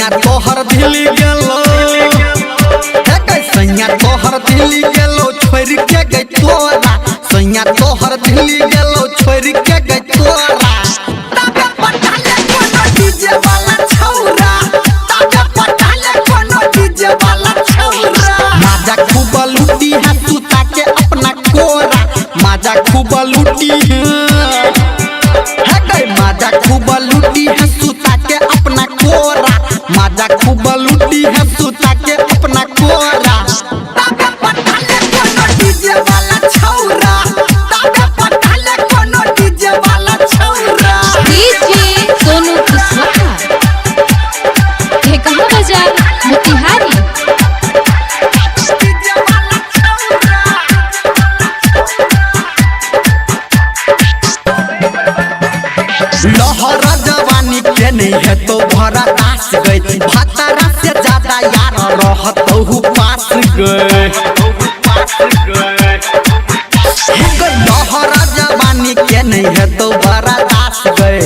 सैया तोहर दिल्ली गेलो सैया तोहर दिल्ली गेलो छोड़ के गई तोरा सैया तोहर दिल्ली गेलो छोड़ के गई तोरा तबे पटाले कोनो डीजे वाला छौरा तबे पटाले कोनो डीजे वाला छौरा माजा खूब लूटी है सुता के अपना कोरा माजा खूब लूटी है माजा खूब लूटी है सुता के अपना कोरा माजा खूब लूटी है सुता के अपना कोरा तबे पटाले कोनो डीजे वाला छौरा तबे पटाले कोनो डीजे वाला छौरा डीजे सोनू कुशवाहा ये कहां बाजार मोतिहारी डीजे वाला छौरा लहरा जवानी के नहीं है तो भरा दास गई भातारा से ज्यादा यार रहत हूँ पास गए लहरा जवानी के नहीं है तो भरा दास गए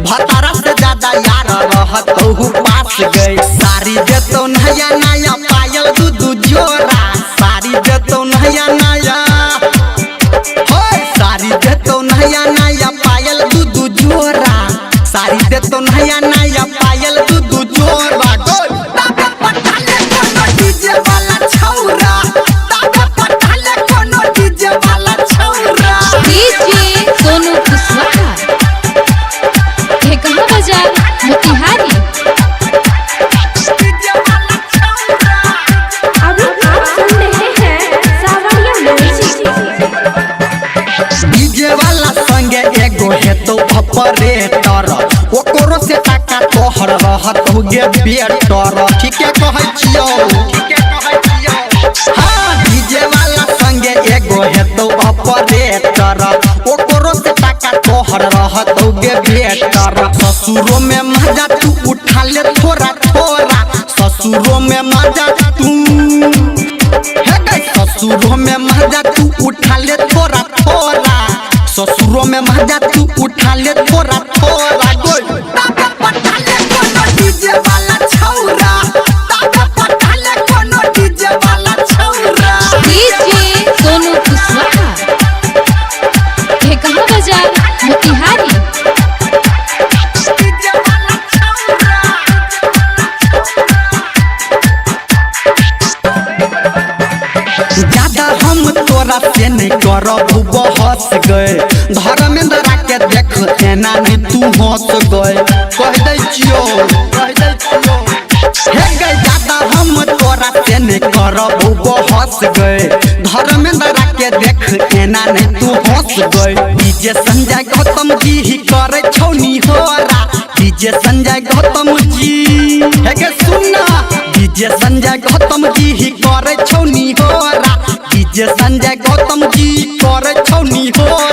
भातारा से ज्यादा यार रहत हूँ पास गए सारी देतो नया नया पायल दू जोरा सारी देतो नया नया सारी देतो नया नया पायल दू जोरा सारी देतो नया नया पायल दू जोरा तबे पटाले कोनो डीजे वाला छौरा तबे पटाले कोनो डीजे वाला छौरा डीजे सोनू कुशवाहा ये कहां बाजार मोतिहारी डीजे वाला छौरा अभी आप सुन रहे हैं सावरिया म्यूजिक। डीजे वाला संगे एगो हेतो ऑपरेटर ओकरो से टाका तोहर रहत होगे बेटर ठीक है कहै छियो हां डीजे वाला संगे एगो हेतो ऑपरेटर ओकरो से टाका तोहर रहत होगे बेटर ससुरो में मजा तू उठा ले थोड़ा थोड़ा ससुरो में मजा तू ससुरो में मजा तू उठा ले थोड़ा थोड़ा ससुरो में मजा तू उठा ले थोड़ा थोड़ा तबे पटाले कोनो डीजे वाला छौरा तबे पटाले कोनो डीजे वाला छौरा डीजे सोनू कुशवाहा ये कहां बाजार मोतिहारी डीजे वाला छौरा ज्यादा हम तोरा से नहीं करब बहस गए धर्मेंद्र के देख एना नहीं तू हंस गए कह दै छियो हे गए ज्यादा हम तोरा से नहीं करब बहस गए धर्मेंद्र के देख एना नहीं तू हंस गए डीजे संजय गौतम जी ही करे छौनी होरा डीजे संजय गौतम जी हे गे सुनना डीजे संजय गौतम जी ही करे छौनी होरा डीजे संजय गौतम जी करे छौनी होरा